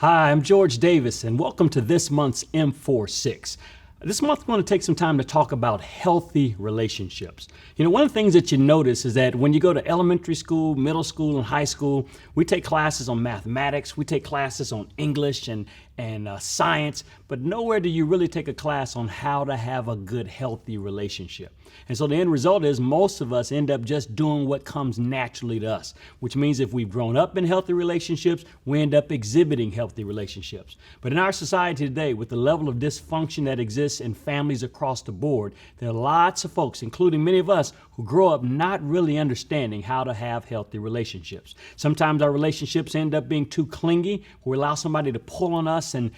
Hi, I'm George Davis, and welcome to this month's M46. This month, we're going to take some time to talk about healthy relationships. You know, one of the things that you notice is that when you go to elementary school, middle school, and high school, we take classes on mathematics, we take classes on English and science, but nowhere do you really take a class on how to have a good, healthy relationship. And so the end result is most of us end up just doing what comes naturally to us, which means if we've grown up in healthy relationships, we end up exhibiting healthy relationships. But in our society today, with the level of dysfunction that exists in families across the board, there are lots of folks, including many of us, who grow up not really understanding how to have healthy relationships. Sometimes our relationships end up being too clingy. We allow somebody to pull on us and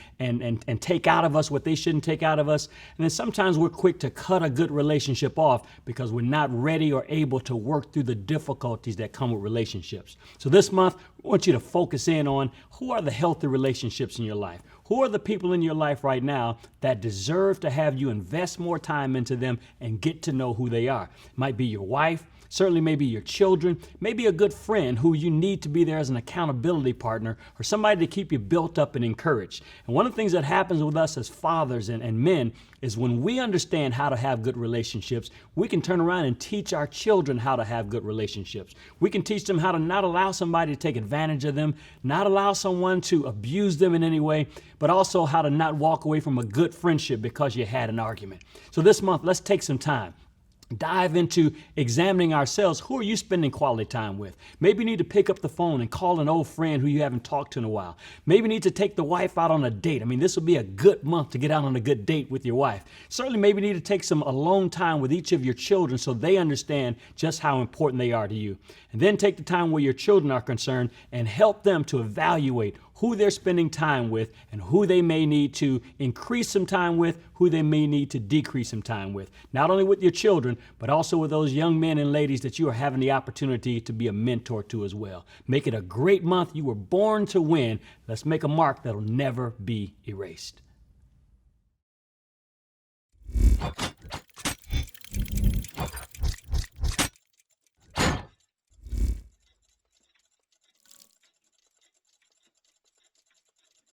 take out of us what they shouldn't take out of us. And then sometimes we're quick to cut a good relationship off because we're not ready or able to work through the difficulties that come with relationships. So this month, I want you to focus in on who are the healthy relationships in your life. Who are the people in your life right now that deserve to have you invest more time into them and get to know who they are? It might be your wife, certainly maybe your children, maybe a good friend who you need to be there as an accountability partner or somebody to keep you built up and encouraged. And one of the things that happens with us as fathers and men is when we understand how to have good relationships, we can turn around and teach our children how to have good relationships. We can teach them how to not allow somebody to take advantage of them, not allow someone to abuse them in any way, but also how to not walk away from a good friendship because you had an argument. So this month, let's take some time. Dive into examining ourselves. Who are you spending quality time with? Maybe you need to pick up the phone and call an old friend who you haven't talked to in a while. Maybe you need to take the wife out on a date. I mean, this will be a good month to get out on a good date with your wife. Certainly, maybe you need to take some alone time with each of your children so they understand just how important they are to you. And then take the time where your children are concerned and help them to evaluate who they're spending time with and who they may need to increase some time with, who they may need to decrease some time with. Not only with your children, but also with those young men and ladies that you are having the opportunity to be a mentor to as well. Make it a great month. You were born to win. Let's make a mark that'll never be erased.